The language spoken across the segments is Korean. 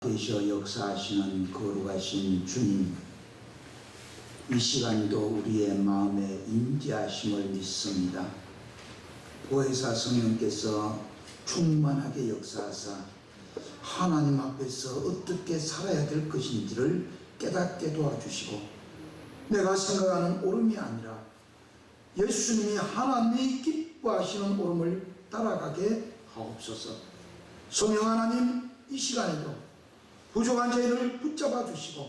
되셔 역사하시는 거룩하신 주님, 이 시간도 우리의 마음에 임재하심을 믿습니다. 보혜사 성령께서 충만하게 역사하사 하나님 앞에서 어떻게 살아야 될 것인지를 깨닫게 도와주시고, 내가 생각하는 옳음이 아니라 예수님이 하나님이 기뻐하시는 옳음을 따라가게 하옵소서. 성령 하나님, 이 시간에도 부족한 저희를 붙잡아 주시고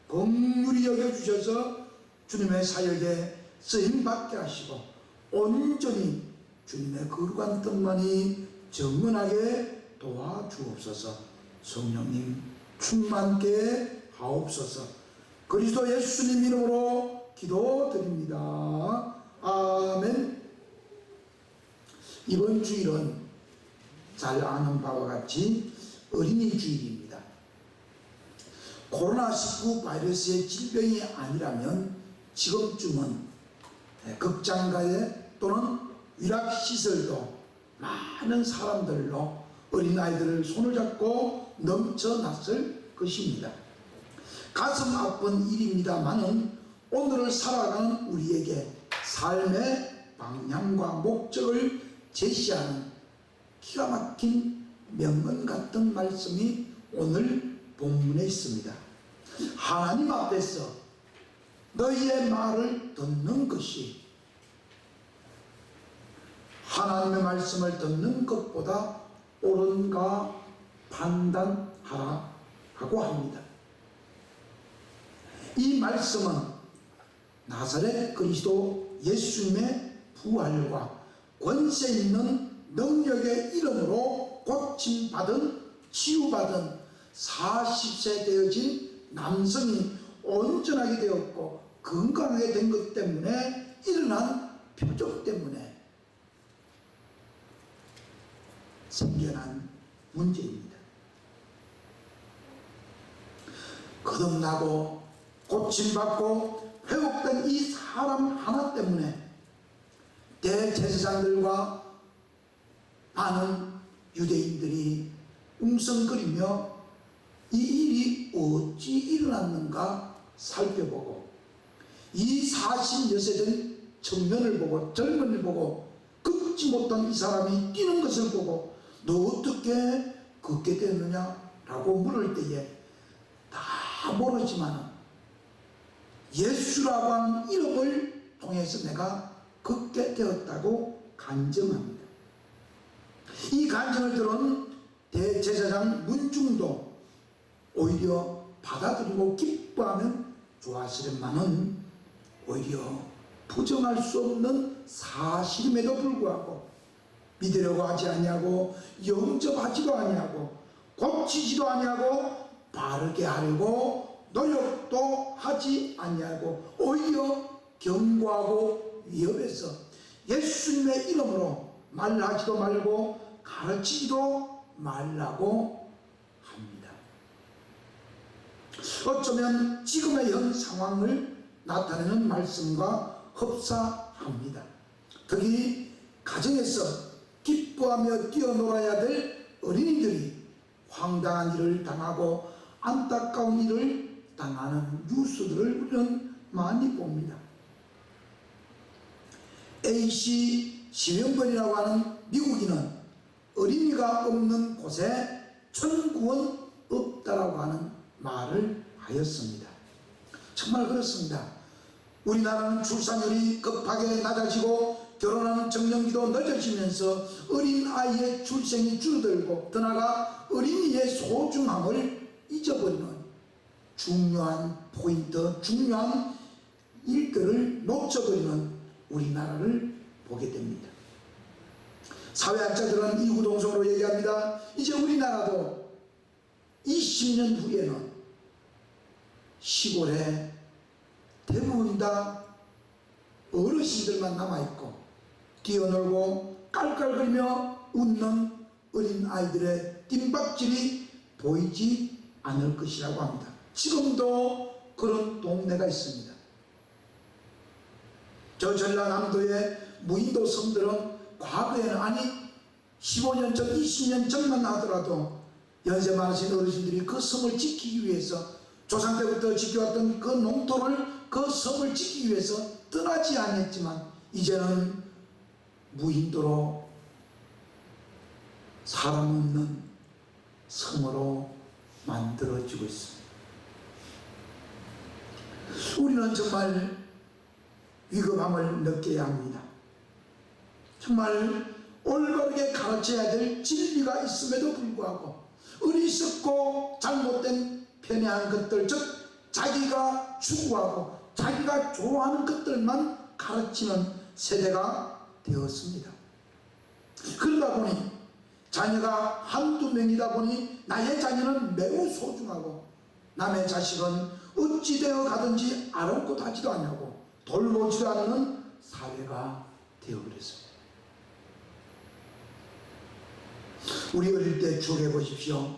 긍휼히 여겨주셔서 주님의 사역에 쓰임받게 하시고 온전히 주님의 거룩한 뜻만이 정연하게 도와주옵소서. 성령님 충만케 하옵소서. 그리스도 예수님 이름으로 기도드립니다. 아멘. 이번 주일은 잘 아는 바와 같이 어린이 주일입니다. 코로나19 바이러스의 질병이 아니라면 지금쯤은 극장가에 또는 위락시설도 많은 사람들로 어린아이들을 손을 잡고 넘쳐났을 것입니다. 가슴 아픈 일입니다만은 오늘을 살아가는 우리에게 삶의 방향과 목적을 제시하는 기가 막힌 명언 같은 말씀이 오늘 본문에 있습니다. 하나님 앞에서 너희의 말을 듣는 것이 하나님의 말씀을 듣는 것보다 옳은가 판단하라 하고 합니다. 이 말씀은 나사렛 그리스도 예수님의 부활과 권세 있는 능력의 이름으로 고침받은 치유받은 40세 되어진 남성이 온전하게 되었고 건강하게 된 것 때문에 일어난 표적 때문에 생겨난 문제입니다. 거듭나고 고침받고 회복된 이 사람 하나 때문에 대제사장들과 많은 유대인들이 웅성거리며 이 일이 어찌 일어났는가 살펴보고, 이 40여세 된 청년을 보고 젊은이를 보고 걷지 못한 이 사람이 뛰는 것을 보고 너 어떻게 걷게 됐느냐 라고 물을 때에 다 모르지만 예수라고 하는 이름을 통해서 내가 걷게 되었다고 간증합니다. 이 간증을 들은 대제사장 문중도 오히려 받아들이고 기뻐하면 좋았으련만은 오히려 부정할 수 없는 사실임에도 불구하고 믿으려고 하지 아니하고 영접하지도 아니하고 고치지도 아니하고 바르게 하려고 노력도 하지 아니하고 오히려 경고하고 위협해서 예수님의 이름으로 말하지도 말고 가르치지도 말라고 합니다. 어쩌면 지금의 현 상황을 나타내는 말씀과 흡사합니다. 특히 가정에서 기뻐하며 뛰어놀아야 될 어린이들이 황당한 일을 당하고 안타까운 일을 당하는 뉴스들을 우리는 많이 봅니다. AC 심영번이라고 하는 미국인은 어린이가 없는 곳에 천국은 없다라고 하는 말을 하였습니다. 정말 그렇습니다. 우리나라는 출산율이 급하게 낮아지고 결혼하는 정년기도 늦어지면서 어린아이의 출생이 줄어들고 더 나아가 어린이의 소중함을 잊어버리는 중요한 포인트, 중요한 일들을 놓쳐버리는 우리나라를 보게 됩니다. 사회학자들은 이구동성으로 얘기합니다. 이제 우리나라도 20년 후에는 시골에 대부분 다 어르신들만 남아있고 뛰어놀고 깔깔거리며 웃는 어린아이들의 뜀박질이 보이지 않을 것이라고 합니다. 지금도 그런 동네가 있습니다. 저 전라남도의 무인도 섬들은 과거에는 아니 15년 전 20년 전만 하더라도 연세 많으신 어르신들이 그 섬을 지키기 위해서 조상 때부터 지켜왔던 그 농토를 그 섬을 지키기 위해서 떠나지 않았지만 이제는 무인도로 사람 없는 섬으로 만들어지고 있습니다. 우리는 정말 위급함을 느껴야 합니다. 정말 올바르게 가르쳐야 될 진리가 있음에도 불구하고 어리석고 잘못된 편애한 것들, 즉 자기가 추구하고 자기가 좋아하는 것들만 가르치는 세대가 되었습니다. 그러다 보니 자녀가 한두 명이다 보니 나의 자녀는 매우 소중하고 남의 자식은 어찌되어 가든지 아랑곳하지도 않냐고 돌보지도 않는 사회가 되어버렸습니다. 우리 어릴 때 추억해 보십시오.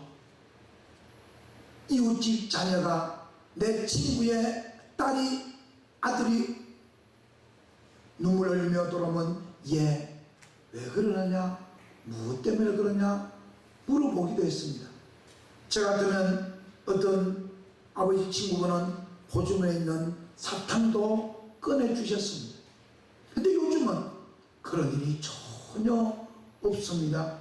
이웃집 자녀가 내 친구의 딸이 아들이 눈물 흘리며 돌아오면 얘 왜 그러느냐, 무엇 때문에 그러냐 물어보기도 했습니다. 저 같으면 어떤 아버지 친구분은 보증에 있는 사탕도 꺼내주셨습니다. 근데 요즘은 그런 일이 전혀 없습니다.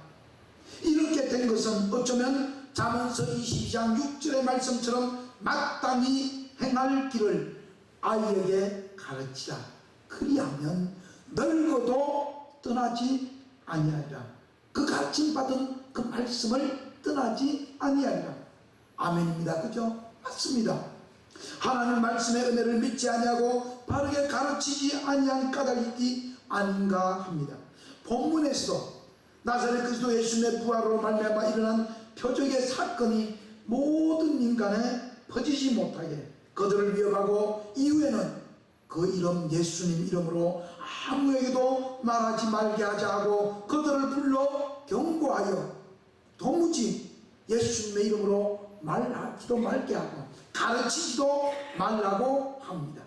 이렇게 된 것은 어쩌면 잠언서 22장 6절의 말씀처럼 마땅히 행할 길을 아이에게 가르치라. 그리하면 늙어도 떠나지 아니하리라. 그 가르침 받은 그 말씀을 떠나지 아니하리라. 아멘입니다. 그죠? 맞습니다. 하나님 말씀의 은혜를 믿지 아니하고 바르게 가르치지 아니한 까닭이 아닌가 합니다. 본문에서도 나사렛 그리스도 예수님의 부활로 말미암아 일어난 표적의 사건이 모든 인간에 퍼지지 못하게 그들을 위협하고 이후에는 그 이름 예수님 이름으로 아무에게도 말하지 말게 하자 하고 그들을 불러 경고하여 도무지 예수님의 이름으로 말하지도 말게 하고 가르치지도 말라고 합니다.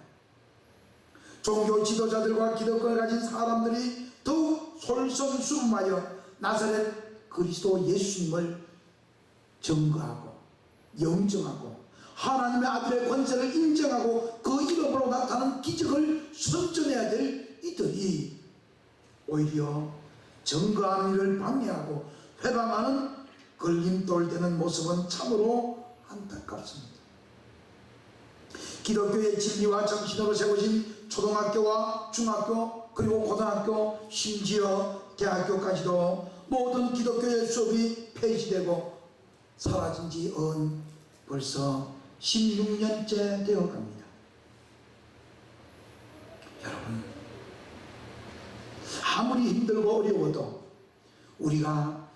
종교 지도자들과 기득권을 가진 사람들이 더욱 솔선수범하여 나사렛 그리스도 예수님을 증거하고 영정하고 하나님의 아들의 권세를 인정하고 그 이름으로 나타나는 기적을 선전해야 될 이들이 오히려 증거하는 일을 방해하고 회방하는 걸림돌 되는 모습은 참으로 안타깝습니다. 기독교의 진리와 정신으로 세워진 초등학교와 중학교 그리고 고등학교 심지어 대학교까지도 모든 기독교의 수업이 폐지되고 사라진 지 벌써 16년째 되어갑니다. 여러분, 아무리 힘들고 어려워도 우리가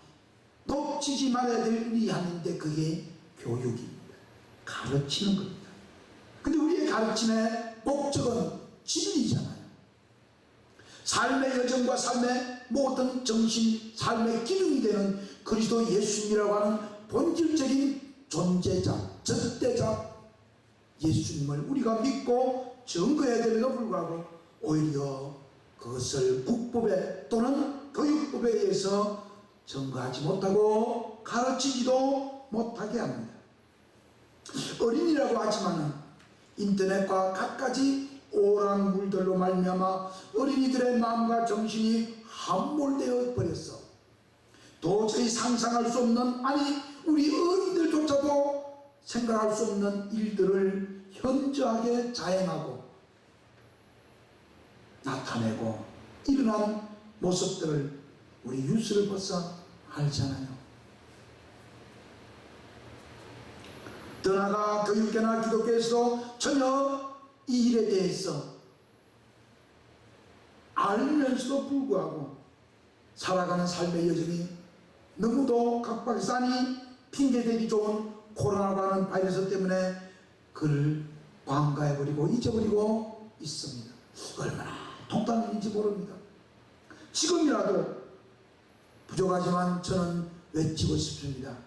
놓치지 말아야 될 일이 하는데 그게 교육입니다. 가르치는 겁니다. 근데 우리의 가르침의 목적은 진리잖아요. 삶의 여정과 삶의 모든 정신, 삶의 기둥이 되는 그리스도 예수님이라고 하는 본질적인 존재자, 절대자 예수님을 우리가 믿고 증거해야 됨에도 불구하고 오히려 그것을 국법에 또는 교육법에 의해서 증거하지 못하고 가르치지도 못하게 합니다. 어린이라고 하지만은 인터넷과 갖가지 오락물들로 말미암아 어린이들의 마음과 정신이 함몰되어 버렸어. 도저히 상상할 수 없는, 아니 우리 어린이들조차도 생각할 수 없는 일들을 현저하게 자행하고 나타내고 일어난 모습들을 우리 뉴스를 벌써 알잖아요. 더 나아가 교육계나 기독교에서도 전혀 이 일에 대해서 알면서도 불구하고 살아가는 삶의 여정이 너무도 각박하니 핑계대기 좋은 코로나라고 하는 바이러스 때문에 그를 관가해버리고 잊어버리고 있습니다. 얼마나 통탄인지 모릅니다. 지금이라도 부족하지만 저는 외치고 싶습니다.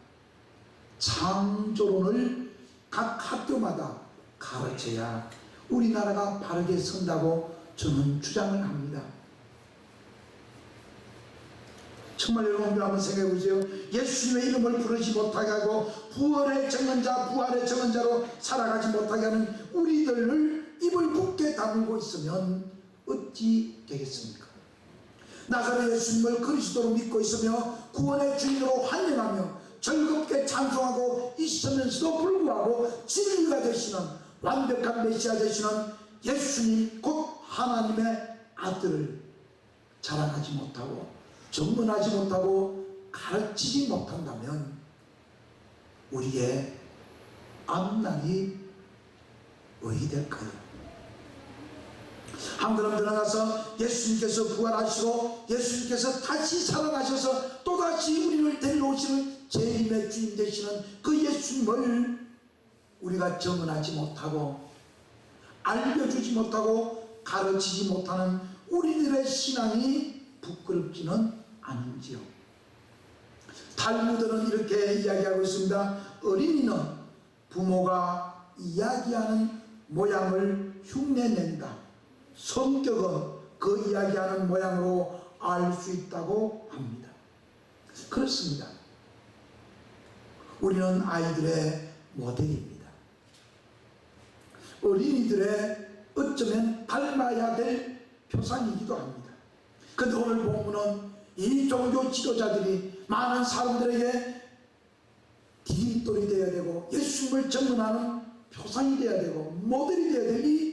창조론을 각 학교마다 가르쳐야 우리나라가 바르게 선다고 저는 주장을 합니다. 정말 여러분들 한번 생각해 보세요. 예수님의 이름을 부르지 못하게 하고 부활의 증언자, 부활의 증언자로 살아가지 못하게 하는 우리들을 입을 굳게 다물고 있으면 어찌 되겠습니까? 나사렛 예수님을 그리스도로 믿고 있으며 구원의 주인으로 환영하며 즐겁게 찬송하고 있으면서도 불구하고 진리가 되시는 완벽한 메시아 되시는 예수님 곧 하나님의 아들을 자랑하지 못하고 전문하지 못하고 가르치지 못한다면 우리의 앞날이 어디 될까요? 한 걸음 들어가서 예수님께서 부활하시고 예수님께서 다시 살아나셔서 또다시 우리를 데려오시는 재림의 주인 되시는 그 예수님을 우리가 전문하지 못하고 알려주지 못하고 가르치지 못하는 우리들의 신앙이 부끄럽지는 않은지요. 탈무드는 이렇게 이야기하고 있습니다. 어린이는 부모가 이야기하는 모양을 흉내낸다. 성격은 그 이야기하는 모양으로 알 수 있다고 합니다. 그렇습니다. 우리는 아이들의 모델입니다. 어린이들의 어쩌면 닮아야 될 표상이기도 합니다. 그런데 오늘 본문은 이 종교 지도자들이 많은 사람들에게 디딤돌이 되어야 되고 예수님을 전문하는 표상이 되어야 되고 모델이 되어야 될 이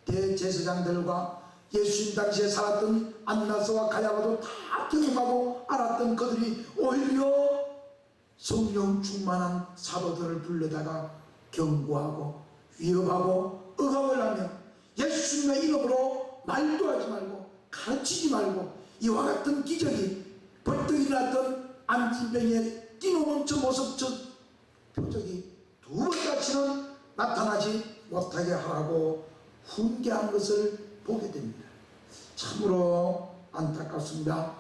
대제사장들과 예수님 당시에 살았던 안나스와 가야바도 다 경험하고 알았던 그들이 오히려 성령 충만한 사도들을 불러다가 경고하고 위협하고 억압을 하며 예수님의 이름으로 말도 하지 말고 가르치지 말고 이와 같은 기적이 벌떡 일어났던 안진병의 뛰노는 저 모습, 저 표적이 두 번까지는 나타나지 못하게 하라고 훈계한 것을 보게 됩니다. 참으로 안타깝습니다.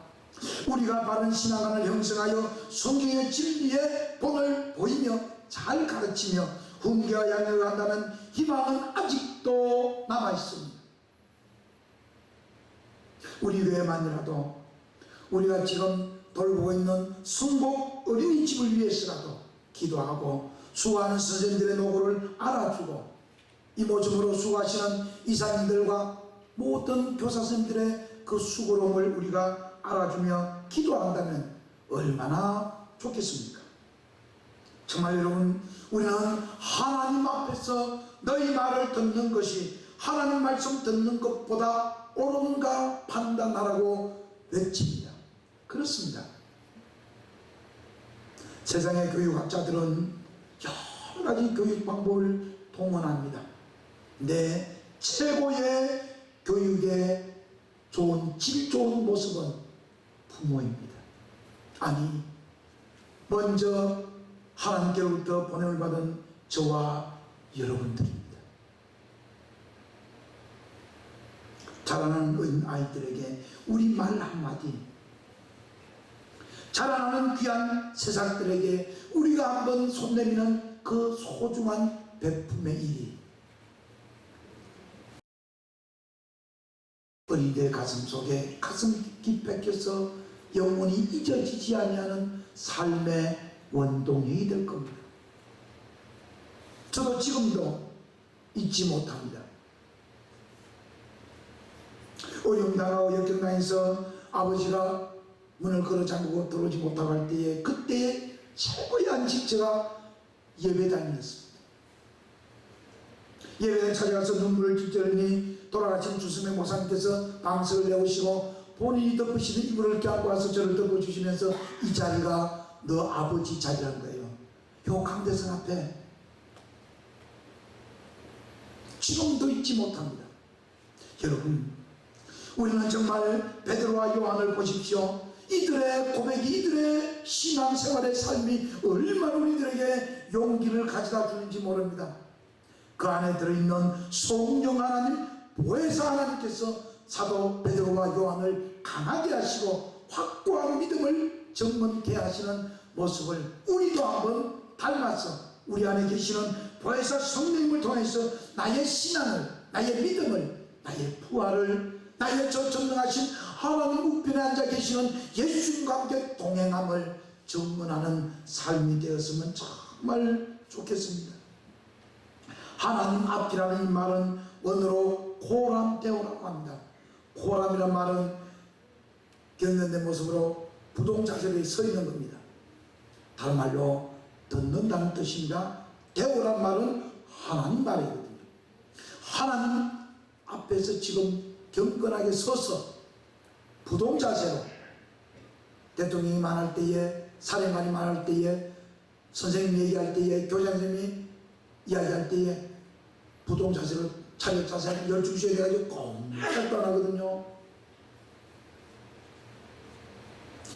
우리가 바른 신앙관을 형성하여 성경의 진리의 본을 보이며 잘 가르치며 훈계와 양육을 한다면 희망은 아직도 남아있습니다. 우리 교회만이라도 우리가 지금 돌보고 있는 순복 어린이집을 위해서라도 기도하고 수고하는 선생님들의 노고를 알아주고 이모저모로 수고하시는 이사님들과 모든 교사 선생님들의 그 수고로움을 우리가 알아주며 기도한다면 얼마나 좋겠습니까? 정말 여러분, 우리는 하나님 앞에서 너희 말을 듣는 것이 하나님 말씀 듣는 것보다 옳은가 판단하라고 외칩니다. 그렇습니다. 세상의 교육학자들은 여러 가지 교육 방법을 동원합니다. 내 최고의 교육의 질 좋은 모습은 부모입니다. 아니, 먼저 하나님께로부터 보냄을 받은 저와 여러분들입니다. 자라나는 아이들에게 우리 말 한마디, 자라나는 귀한 새싹들에게 우리가 한번 손 내미는 그 소중한 베품의 일이 어린이의 가슴 속에 가슴 깊이 박혀서 영원히 잊어지지 아니하는 삶의 원동력이 될 겁니다. 저도 지금도 잊지 못합니다. 어려움당하고 역경당해서 아버지가 문을 걸어 잠그고 들어오지 못하고 할 때에 그때의 최고의 안식처가 예배당이었습니다. 예배당 찾아가서 눈물을 찔찔하니 돌아가신 주스의 목사님께서 방석을 내오시고 본인이 덮으시는 이불을 껴안고 와서 저를 덮어주시면서 이 자리가 너 아버지 자리라는 거예요. 요 강대상 앞에 지금도 잊지 못합니다. 여러분, 우리는 정말 베드로와 요한을 보십시오. 이들의 고백이, 이들의 신앙생활의 삶이 얼마나 우리들에게 용기를 가져다 주는지 모릅니다. 그 안에 들어있는 성령 하나님, 보혜사 하나님께서 사도 베드로와 요한을 강하게 하시고 확고한 믿음을 정건케 하시는 모습을 우리도 한번 닮아서 우리 안에 계시는 보혜사 성령님을 통해서 나의 신앙을, 나의 믿음을, 나의 부활을 나의 저 전능하신 하나님 우편에 앉아 계시는 예수님과 함께 동행함을 증언하는 삶이 되었으면 정말 좋겠습니다. 하나님 앞이라는 이 말은 원어로 고람되오라고 합니다. 고람이란 말은 경련된 모습으로 부동자세로 서 있는 겁니다. 다른 말로 듣는다는 뜻입니다. 대오란 말은 하나님 말이거든요. 하나님 앞에서 지금 경건하게 서서 부동자세로 대통령이 말할 때에, 사령관이 말할 때에, 선생님이 얘기할 때에, 교장선생님이 이야기할 때에 부동자세로 차렷 자세를 12시에 돼가지고 꼼짝도 안 하거든요.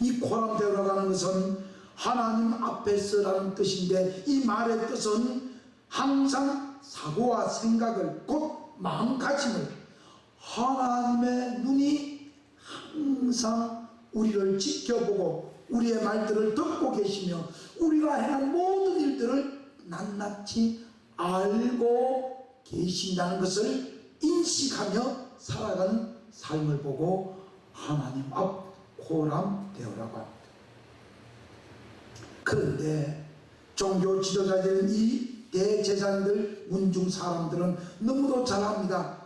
이 고람되오라고 하는 것은 하나님 앞에서라는 뜻인데, 이 말의 뜻은 항상 사고와 생각을, 곧 마음가짐을, 하나님의 눈이 항상 우리를 지켜보고 우리의 말들을 듣고 계시며 우리가 행한 모든 일들을 낱낱이 알고 계신다는 것을 인식하며 살아가는 삶을 보고 하나님 앞 고람되오라고 합니다. 그런데 종교 지도자들은, 이 대제사장들, 문중 사람들은 너무도 잘합니다.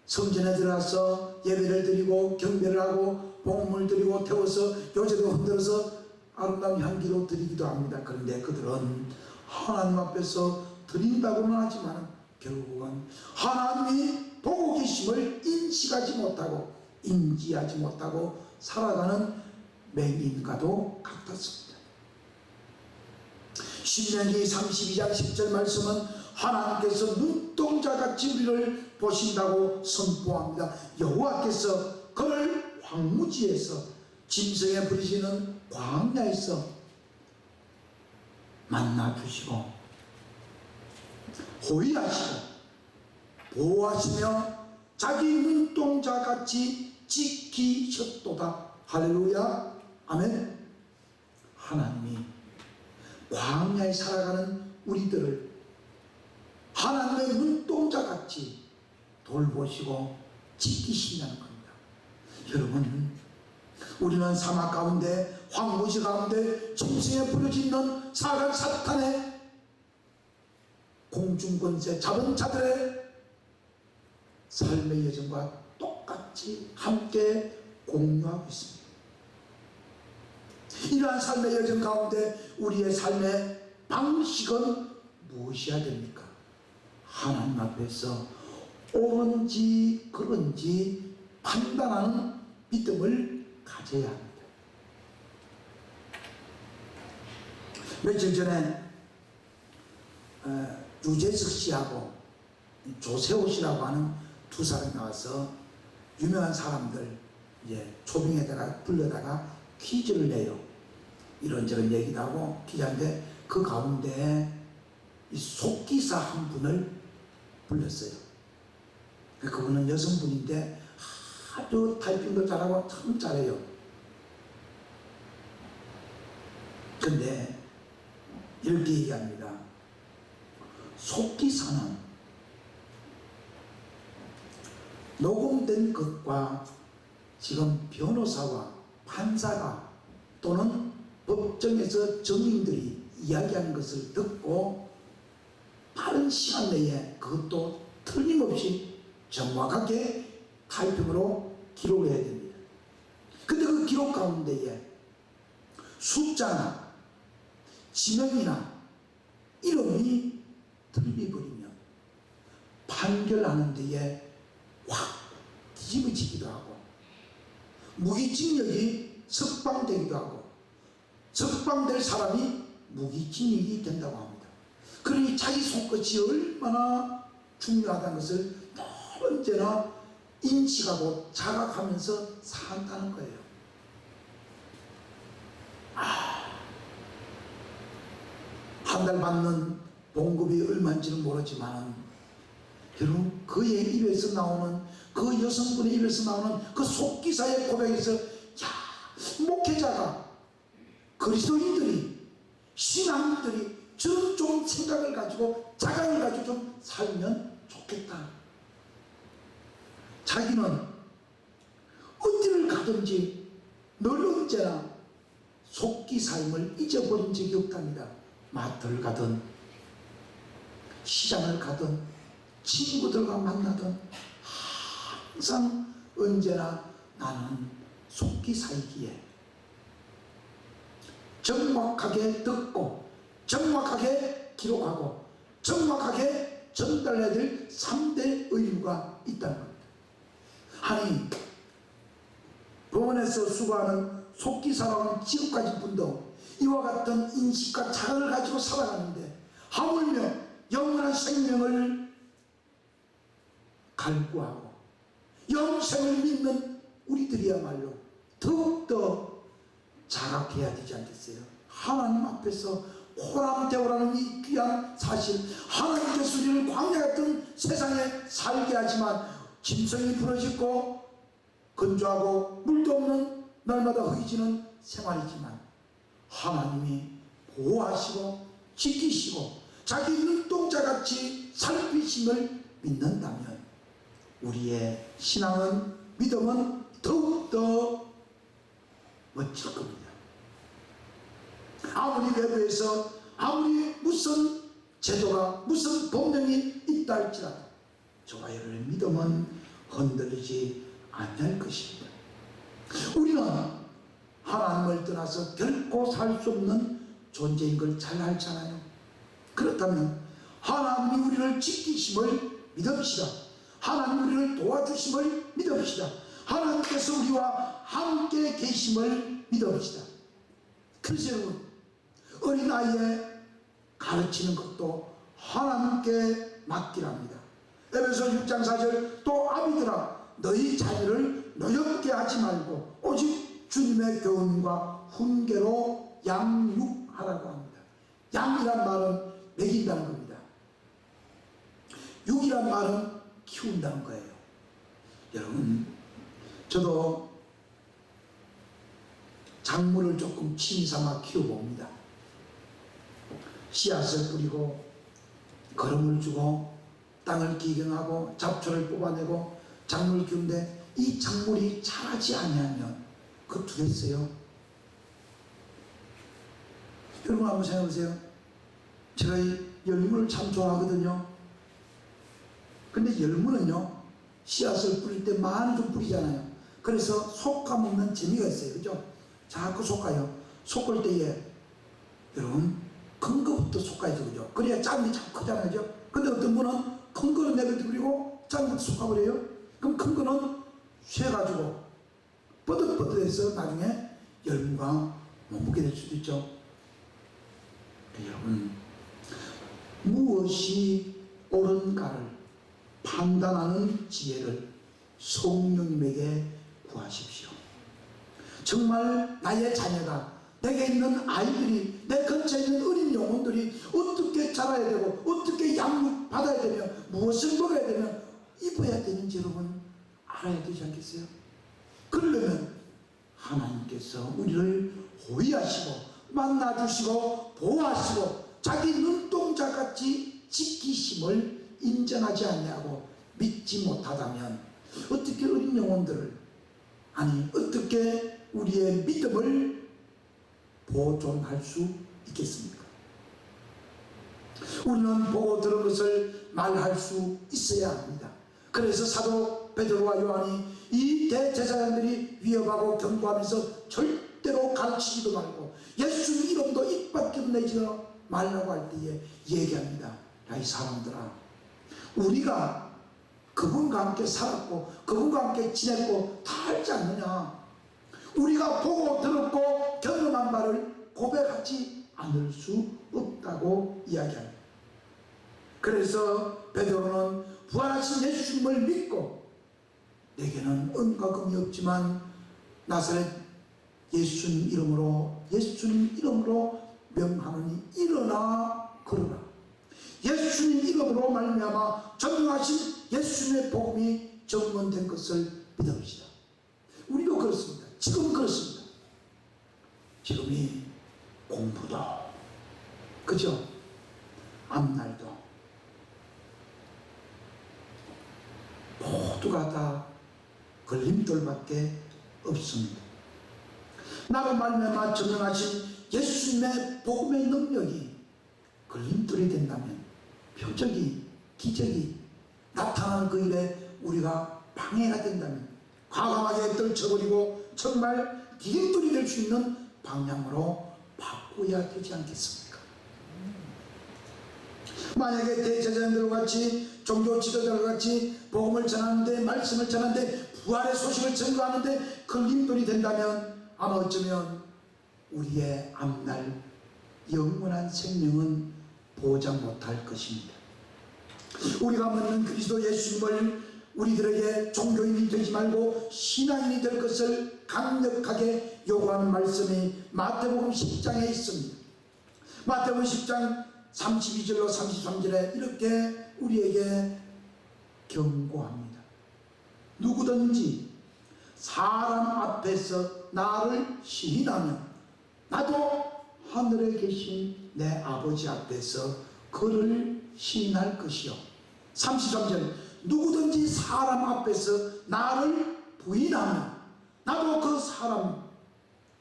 성전에 들어가서 예배를 드리고 경배를 하고 봉물 드리고 태워서 요제도 흔들어서 아름다운 향기로 드리기도 합니다. 그런데 그들은 하나님 앞에서 드린다고는 하지만 결국은 하나님이 보고 계심을 인식하지 못하고 인지하지 못하고 살아가는 맹인과도 같았습니다. 신명기 32장 10절 말씀은 하나님께서 눈동자같이 우리를 보신다고 선포합니다. 여호와께서 그를 황무지에서 짐승에 부리시는 광야에서 만나주시고 호위하시고 보호하시며 자기 눈동자같이 지키셨도다. 할렐루야, 아멘. 하나님이 광야에 살아가는 우리들을 하나님의 눈동자같이 돌보시고 지키신다는 겁니다. 여러분, 우리는 사막 가운데, 황무지 가운데 짐승에 부러지는 사간 사탄의 공중권세 잡은 자들의 삶의 여정과 똑같이 함께 공유하고 있습니다. 이러한 삶의 여정 가운데 우리의 삶의 방식은 무엇이어야 됩니까? 하나님 앞에서 옳은지 그른지 판단하는 믿음을 가져야 합니다. 며칠 전에 유재석 씨하고 조세호 씨라고 하는 두 사람이 나와서 유명한 사람들 초빙에다가 불러다가 퀴즈를 내요. 이런저런 얘기도 하고 퀴즈인데 그 가운데 이 속기사 한 분을 불렀어요. 그분은 여성분인데 아주 타이핑도 잘하고 참 잘해요. 근데 이렇게 얘기합니다. 속기사는 녹음된 것과 지금 변호사와 판사가 또는 법정에서 증인들이 이야기하는 것을 듣고 빠른 시간 내에 그것도 틀림없이 정확하게 타이핑으로 기록을 해야 됩니다. 근데 그 기록 가운데에 숫자나 지명이나 이름이 틀려버리면 판결하는 데에 확 뒤집어지기도 하고 무기징역이 석방되기도 하고 석방될 사람이 무기징역이 된다고 합니다. 그러니 자기 손끝이 얼마나 중요하다는 것을 언제나 인식하고 자각하면서 산다는 거예요. 한 달 받는 봉급이 얼마인지는 모르지만 여러분, 그의 입에서 나오는, 그 여성분의 입에서 나오는 그 속기사의 고백에서 목회자가, 그리스도인들이, 신앙인들이 저런 좀 생각을 가지고 자각을 가지고 좀 살면 좋겠다. 자기는 가든지 늘 언제나 속기 삶을 잊어버린 적이 없답니다. 마트를 가든 시장을 가든 친구들과 만나든 항상 언제나 나는 속기 살기에 정확하게 듣고 정확하게 기록하고 정확하게 전달해야 될 3대 의무가 있다는 겁니다. 아니 법원에서 수고하는 속기 살아가는 지금까지 분도 이와 같은 인식과 자각을 가지고 살아가는데 하물며 영원한 생명을 갈구하고 영생을 믿는 우리들이야말로 더욱더 자각해야 되지 않겠어요? 하나님 앞에서 호람대오라는 이 귀한 사실, 하나님께서 우리를 광야 같은 세상에 살게 하지만 짐승이 부러지고 건조하고 물도 없는 날마다 허기지는 생활이지만 하나님이 보호하시고 지키시고 자기 눈동자같이 살피심을 믿는다면 우리의 신앙은, 믿음은 더욱더 멋질 겁니다. 아무리 외부에서 아무리 무슨 제도가 무슨 법령이 있다 할지라도 저와 여러분의 믿음은 흔들리지 않을 것입니다. 우리는 하나님을 떠나서 결코 살 수 없는 존재인 걸 잘 알잖아요. 그렇다면 하나님이 우리를 지키심을 믿읍시다. 하나님 우리를 도와주심을 믿읍시다. 하나님께서 우리와 함께 계심을 믿읍시다. 그래서 여러분, 어린아이에 가르치는 것도 하나님께 맡기랍니다. 에베소 6장 4절 또 아비들아 너희 자녀를 노엽게 하지 말고 오직 주님의 교훈과 훈계로 양육하라고 합니다. 양이란 말은 먹인다는 겁니다. 육이란 말은 키운다는 거예요. 여러분, 저도 작물을 조금 취미삼아 키워봅니다. 씨앗을 뿌리고 거름을 주고 땅을 기경하고 잡초를 뽑아내고 작물을 키우는데 이 작물이 자라지 아니하면 그거 두겠어요? 여러분 한번 생각해보세요. 제가 이 열무를 참 좋아하거든요. 근데 열무는요 씨앗을 뿌릴 때 많이 좀 뿌리잖아요. 그래서 솎아 먹는 재미가 있어요. 그죠? 자꾸 솎아요. 솎을 때에 여러분 큰 거부터 솎아야죠. 그죠? 그래야 작은 게 자꾸 크잖아요. 그죠? 근데 어떤 분은 큰 거는 내버려두고 작은 것도 솎아버려요. 그럼 큰 거는 쇠가지고 뻐득뻐득해서 나중에 열무가 못 먹게 될 수도 있죠. 여러분, 무엇이 옳은가를 판단하는 지혜를 성령님에게 구하십시오. 정말 나의 자녀가, 내게 있는 아이들이, 내 근처에 있는 어린 영혼들이 어떻게 자라야 되고 어떻게 양육받아야 되며 무엇을 먹어야 되며 입어야 되는지 여러분 알아야 되지 않겠어요? 그러려면 하나님께서 우리를 호위하시고 만나주시고 보호하시고 자기 눈동자같이 지키심을 인정하지 않냐고 믿지 못하다면 어떻게 어린 영혼들을, 아니 어떻게 우리의 믿음을 보존할 수 있겠습니까? 우리는 보고 들은 것을 말할 수 있어야 합니다. 그래서 사도 베드로와 요한이 이 대제사장들이 위협하고 경고하면서 절대로 가르치지도 말고 예수님 이름도 입 밖에도 내지 말라고 할 때에 얘기합니다. 야, 이 사람들아, 우리가 그분과 함께 살았고 그분과 함께 지냈고 다 알지 않느냐? 우리가 보고 들었고 경험한 바를 고백하지 않을 수 없다고 이야기합니다. 그래서 베드로는 부활하신 예수님을 믿고 내게는 은과 금이 없지만 나사렛 예수님 이름으로 명하노니 일어나 걸어라. 예수님 이름으로 말미암아 전능하신 예수님의 복음이 증언된 것을 믿읍시다. 우리도 그렇습니다. 지금 그렇습니다. 지금이 공부도 그죠? 앞날도 모두가 다 걸림돌밖에 없습니다. 나로 말미암아 전능하신 예수님의 복음의 능력이 걸림돌이 된다면, 표적이, 기적이 나타나는 그 일에 우리가 방해가 된다면 과감하게 떨쳐버리고 정말 디딤돌이 될 수 있는 방향으로 바꿔야 되지 않겠습니까? 만약에 대제사장들과 같이, 종교 지도자들과 같이 복음을 전하는데, 말씀을 전하는데, 부활의 소식을 전거하는데 걸림돌이 된다면 아마 어쩌면 우리의 앞날 영원한 생명은 보장 못할 것입니다. 우리가 믿는 그리스도 예수님을 우리들에게 종교인이 되지 말고 신앙인이 될 것을 강력하게 요구하는 말씀이 마태복음 10장에 있습니다. 마태복음 10장 32절로 33절에 이렇게 우리에게 경고합니다. 누구든지 사람 앞에서 나를 시인하면 나도 하늘에 계신 내 아버지 앞에서 그를 시인할 것이요. 33절, 누구든지 사람 앞에서 나를 부인하면 나도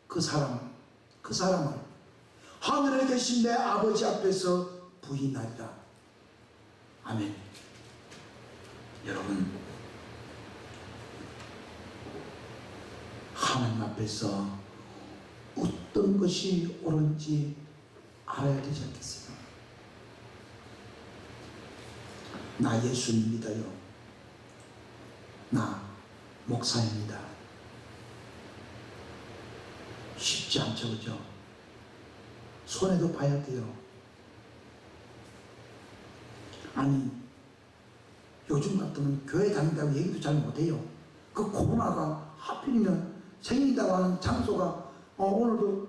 그 사람을 하늘에 계신 내 아버지 앞에서 부인하리라. 아멘. 여러분, 하나님 앞에서 어떤 것이 옳은지 알아야 되지 않겠어요? 나 예수님 믿어요. 나 목사입니다. 쉽지 않죠, 그죠? 손해도 봐야 돼요. 아니, 요즘 같으면 교회 다닌다고 얘기도 잘 못해요. 그 코로나가 하필이면 생긴다고 하는 장소가 오늘도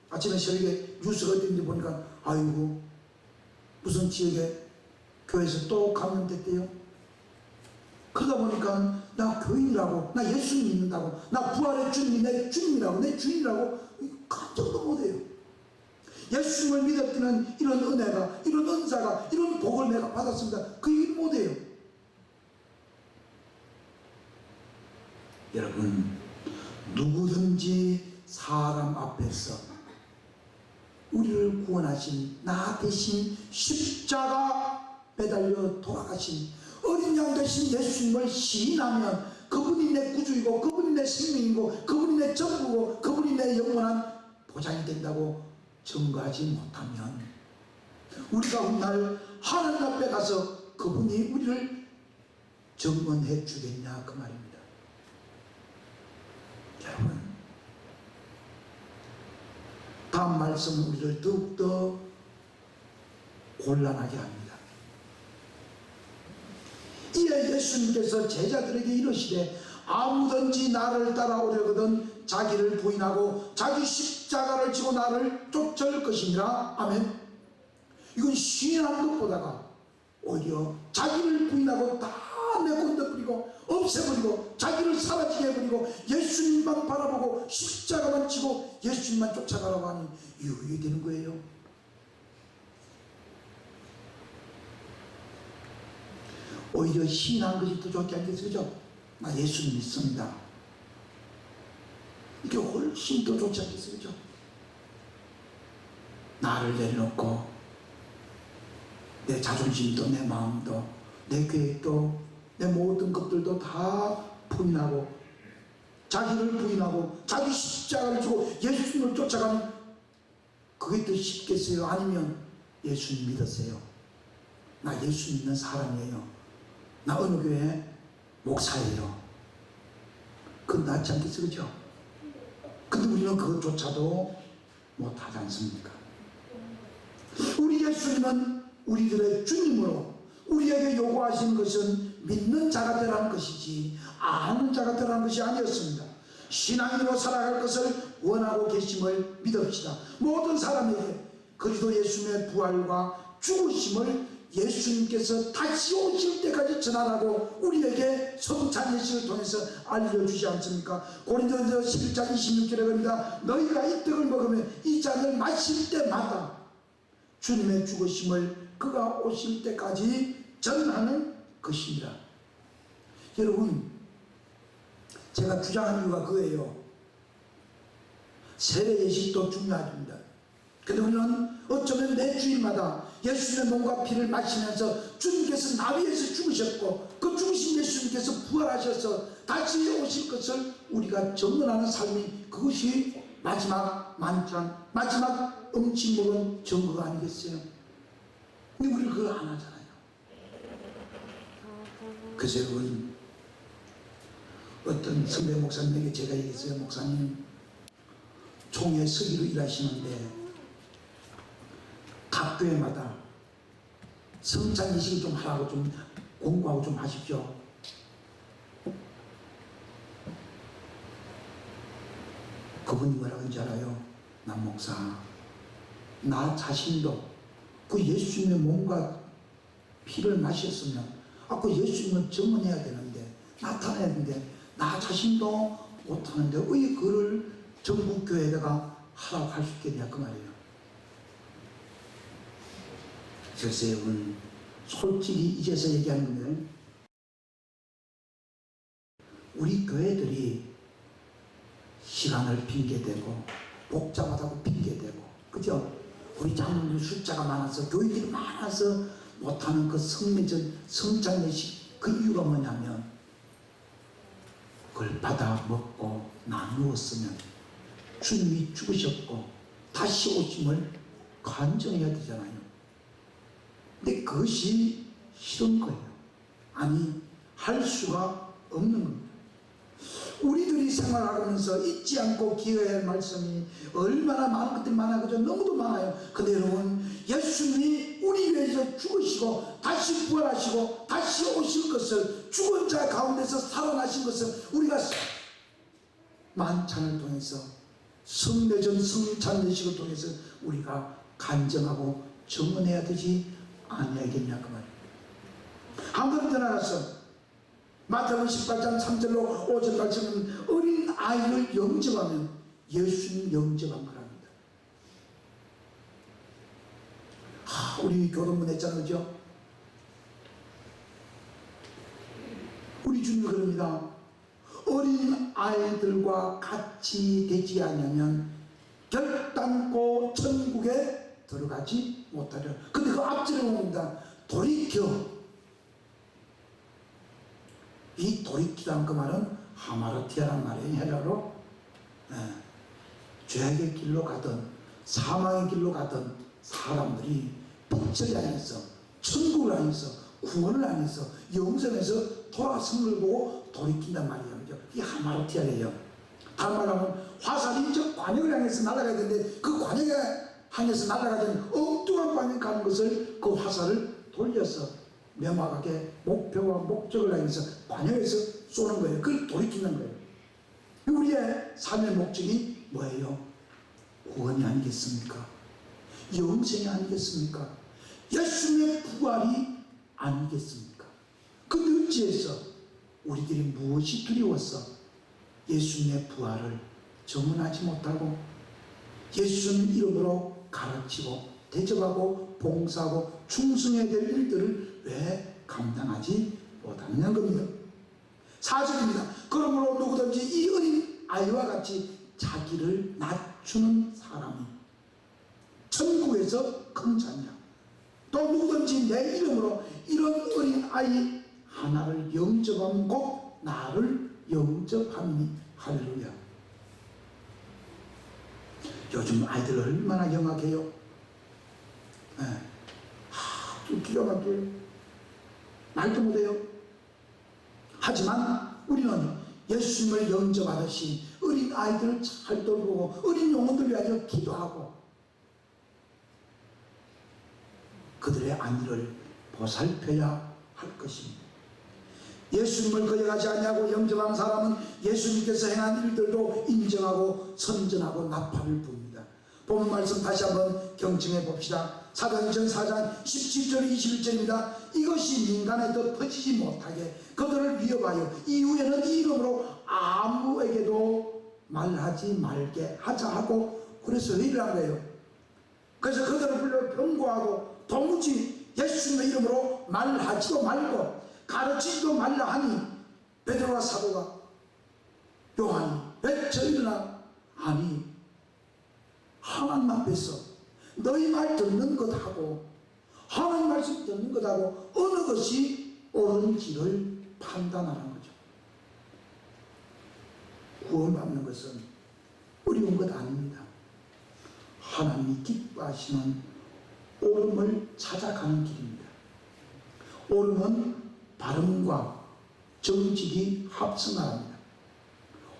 아침에 새벽에 뉴스가 어딘지 보니까 아이고 무슨 지역에 교회에서 또 감염됐대요. 그러다 보니까 나 교인이라고, 나 예수님 믿는다고, 나 부활의 주님이 내 주님이라고, 내 주인이라고 깜짝도 못해요. 예수님을 믿을 때는 이런 은혜가, 이런 은사가, 이런 복을 내가 받았습니다, 그 얘기를 못해요. 여러분, 누구든지 사람 앞에서 우리를 구원하신 나 대신 십자가 매달려 돌아가신 어린 양 대신 예수님을 시인하면 그분이 내 구주이고 그분이 내 생명이고 그분이 내 전부고 그분이 내 영원한 보장이 된다고 증거하지 못하면 우리가 훗날 하나님 앞에 가서 그분이 우리를 증언해 주겠냐 그 말입니다. 여러분, 다음 말씀은 우리를 더욱더 곤란하게 합니다. 이에 예수님께서 제자들에게 이르시되 아무든지 나를 따라오려거든 자기를 부인하고 자기 십자가를 지고 나를 쫓을 것이니라. 아멘. 이건 시인하는 것보다가 오히려 자기를 부인하고 다 내건져버리고 없애버리고 자기를 사라지게 해버리고 예수님만 바라보고 십자가만 지고 예수님만 쫓아가라고 하니 이게 되는 거예요. 오히려 시인한 것이 더 좋지 않겠어요? 그죠? 나 예수님 믿습니다. 이게 훨씬 더 좋지 않겠어요? 그죠? 나를 내려놓고 내 자존심도 내 마음도 내 계획도 내 모든 것들도 다 부인하고 자기를 부인하고 자기 십자가를 지고 예수님을 쫓아가는 그게 더 쉽겠어요? 아니면 예수님 믿으세요. 나 예수 믿는 사람이에요. 나 어느 교회 목사예요. 그건 낫지 않겠어요? 그죠? 근데 우리는 그것조차도 못하지 않습니까? 우리 예수님은 우리들의 주님으로 우리에게 요구하시는 것은 믿는 자가 되라는 것이지 아는 자가 되라는 것이 아니었습니다. 신앙인으로 살아갈 것을 원하고 계심을 믿읍시다. 모든 사람에게 그리스도 예수님의 부활과 죽으심을 예수님께서 다시 오실 때까지 전하라고 우리에게 성찬예식을 통해서 알려주지 않습니까? 고린도전서 11장 26절에 그럽니다. 너희가 이 떡을 먹으면 이 잔을 마실 때마다 주님의 죽으심을 그가 오실 때까지 전하는 것입니다. 여러분, 제가 주장한 이유가 그거예요. 세례 예식도 중요합니다. 근데 우리는 어쩌면 매 주일마다 예수님의 몸과 피를 마시면서 주님께서 나위에서 죽으셨고 그 죽으신 예수님께서 부활하셔서 다시 오실 것을 우리가 증언하는 삶이, 그것이 마지막 만찬, 마지막 음식 먹은 증거 아니겠어요? 근데 우리는 그걸 안 하잖아요. 그래서 여러분, 어떤 선배 목사님에게 제가 얘기했어요. 목사님, 총회 서기로 일하시는데 각 교회마다 성찬仪式좀 하라고 좀 공부하고 좀 하십시오. 그분이 뭐라고 하는지 알아요? 남 목사, 나 자신도 그 예수님의 몸과 피를 마셨으면 그 예수님을 증언해야 되는데, 나타내야 되는데 나 자신도 못하는데 왜 그를 전국교회에다가 하라고 할 수 있겠냐 그 말이에요. 그래서 여러분, 솔직히 이제서 얘기하는 건데, 우리 교회들이 시간을 핑계대고 복잡하다고 핑계대고, 그죠? 우리 장로들 숫자가 많아서, 교인들이 많아서 못하는 그 성례전 성찬 예식, 그 이유가 뭐냐면 그걸 받아 먹고 나누었으면 주님이 죽으셨고 다시 오심을 간증해야 되잖아요. 근데 그것이 싫은 거예요. 아니, 할 수가 없는 겁니다. 우리들이 생활하면서 잊지 않고 기여해야 할 말씀이 얼마나 많은 것들이 많아요. 그죠? 너무도 많아요. 근데 여러분, 예수님이 우리 위해서 죽으시고 다시 부활하시고 다시 오실 것을, 죽은 자 가운데서 살아나신 것을 우리가 만찬을 통해서, 성례전 성찬 예식을 통해서 우리가 간증하고 증언해야 되지 아니하겠냐 그 말이에요. 한 걸음 더 나가서 마태복음 18장 3절로 5절 말씀은 어린 아이를 영접하면 예수님 영접한 거랍니다. 우리 교동문 했잖아요, 그죠? 우리 주님이 그럽니다. 어린 아이들과 같이 되지 않으면 결단코 천국에 들어가지 못하려. 근데 그 앞절에 봅니다. 돌이켜. 이 돌이키라는 그 말은 하마르티아라는 말이에요. 헬라어로. 죄악의 길로 가든 사망의 길로 가든 사람들이 빛을 향해서, 천국을 향해서, 구원을 향해서, 영생에서 돌아서는 걸 보고 돌이킨단 말이에요. 이게 하마르티아예요. 다른 말로 하면 화살이 저 관역을 향해서 날아가야 되는데 그 관역에 향해서 날아가는 엉뚱한 관역 가는 것을, 그 화살을 돌려서 명확하게 목표와 목적을 향해서 관역에서 쏘는 거예요. 그걸 돌이키는 거예요. 우리의 삶의 목적이 뭐예요? 구원이 아니겠습니까? 영생이 아니겠습니까? 예수님의 부활이 아니겠습니까? 근데 어찌해서 우리들이 무엇이 두려워서 예수님의 부활을 증언하지 못하고 예수님 이름으로 가르치고 대접하고 봉사하고 충성해야 될 일들을 왜 감당하지 못하는 겁니다. 4절입니다. 그러므로 누구든지 이 어린 아이와 같이 자기를 낮추는 사람이 천국에서 큰 자냐. 또 누구든지 내 이름으로 이런 어린 아이 하나를 영접하면 곧 나를 영접함이니. 할렐루야. 요즘 아이들 얼마나 영악해요. 좀 기가 막혀요. 말도 못해요. 하지만 우리는 예수님을 영접하듯이 어린 아이들을 잘 돌보고 어린 영혼들을 위하여 기도하고 그들의 안위를 보살펴야 할 것입니다. 예수님을 거역하지 아니하고 영접하는 사람은 예수님께서 행한 일들도 인정하고 선전하고 나팔을 붑니다. 본문 말씀 다시 한번 경청해 봅시다. 사도행전 4장 17절 21절입니다. 이것이 민간에 더 퍼지지 못하게 그들을 위협하여 이후에는 이 이름으로 아무에게도 말하지 말게 하자 하고, 그래서 회의를 한 거예요. 그래서 그들을 불러 경고하고 도무지 예수님의 이름으로 말하지도 말고 가르치지도 말라 하니 베드로와 사도가 요한이 외쳐 일어나 아니 하나님 앞에서 너희 말 듣는 것하고 하나님 말씀 듣는 것하고 어느 것이 옳은지를 판단하는 거죠. 구원받는 것은 어려운 것 아닙니다. 하나님이 기뻐하시는 옳음을 찾아가는 길입니다. 옳음은 바름과 정직이 합성합니다.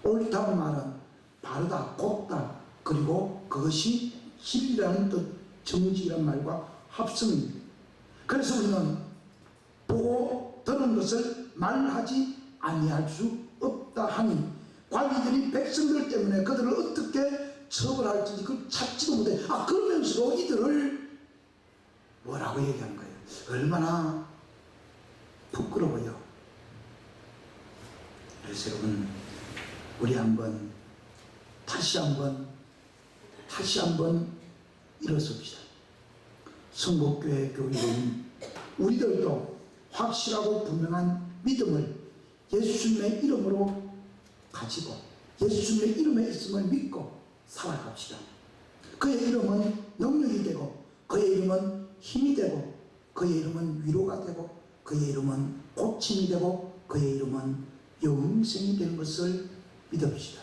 옳다는 말은 바르다, 곱다, 그리고 그것이 진리라는 뜻, 정직이라는 말과 합성입니다. 그래서 우리는 보고 들은 것을 말하지 아니할 수 없다 하니 관리들이 백성들 때문에 그들을 어떻게 처벌할지 그걸 찾지도 못해. 그러면서도 이들을 뭐라고 얘기하는 거예요? 얼마나 부끄러워요. 그래서 여러분, 우리 다시 한번 일어섭시다. 성복교회 교인은 우리들도 확실하고 분명한 믿음을 예수님의 이름으로 가지고 예수님의 이름에 있음을 믿고 살아갑시다. 그의 이름은 능력이 되고 그의 이름은 힘이 되고 그의 이름은 위로가 되고 그의 이름은 고침이 되고 그의 이름은 영생이 되는 것을 믿읍시다.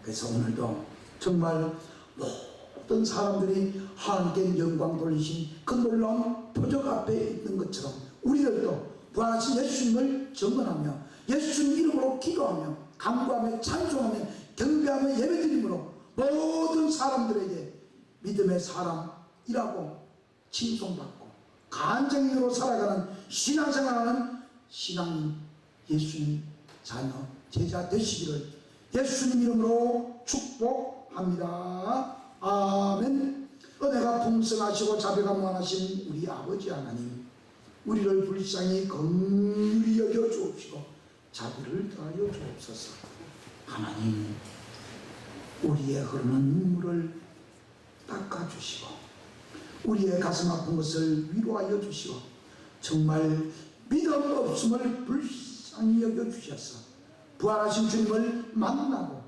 그래서 오늘도 정말 모든 사람들이 하나님께 영광 돌리신 그 놀라운 표적 앞에 있는 것처럼 우리들도 부활하신 예수님을 증언하며 예수님 이름으로 기도하며 간구하며 찬송하며 경배하며 예배드림으로 모든 사람들에게 믿음의 사람이라고 칭송받고 간증인으로 살아가는 신앙생활하는 신앙인 예수님 자녀 제자 되시기를 예수님 이름으로 축복합니다. 아멘. 은혜가 풍성하시고 자비가 무한하신 우리 아버지 하나님, 우리를 불쌍히 긍휼히 여겨 주옵시고 자비를 더하여 주옵소서. 하나님, 우리의 흐르는 눈물을 닦아주시고 우리의 가슴 아픈 것을 위로하여 주시고 정말 믿음 없음을 불쌍히 여겨 주셔서 부활하신 주님을 만나고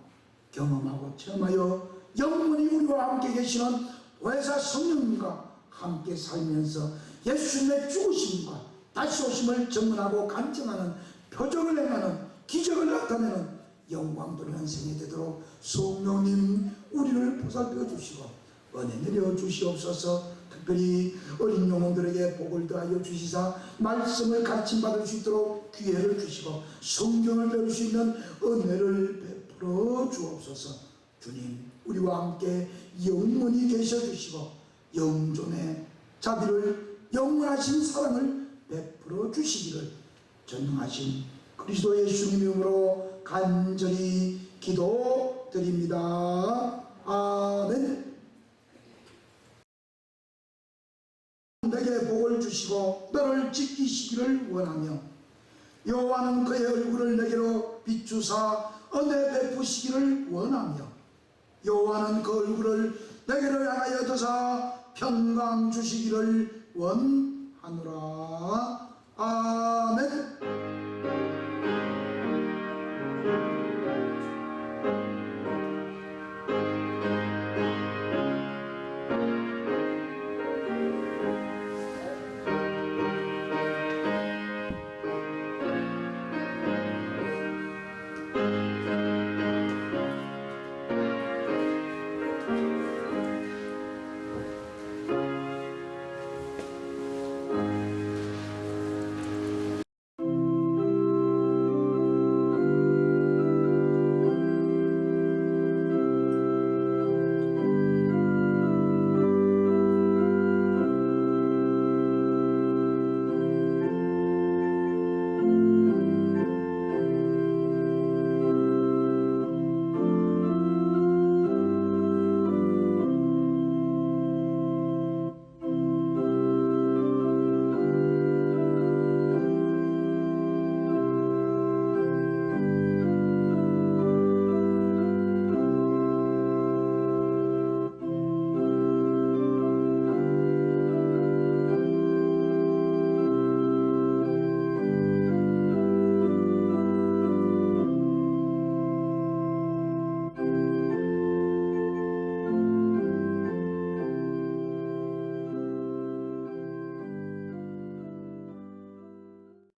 경험하고 체험하여 영원히 우리와 함께 계시는 보혜사 성령님과 함께 살면서 예수님의 죽으심과 다시 오심을 증언하고 간증하는 표적을 행하는 기적을 나타내는 영광 돌리는 생이 되도록 성령님 우리를 보살펴 주시고 은혜 내려 주시옵소서. 특별히 어린 영혼들에게 복을 더하여 주시사 말씀을 가르침받을 수 있도록 기회를 주시고 성경을 배울 수 있는 은혜를 베풀어 주옵소서. 주님, 우리와 함께 영원히 계셔 주시고 영존의 자비를 영원하신 사랑을 베풀어 주시기를 전능하신 그리스도 예수님 이름으로 간절히 기도드립니다. 아멘. 내게 복을 주시고 너를 지키시기를 원하며 여호와는 그의 얼굴을 내게로 비추사 은혜 베푸시기를 원하며 여호와는 그 얼굴을 내게로 향하여 드사 평강 주시기를 원하노라. 아멘.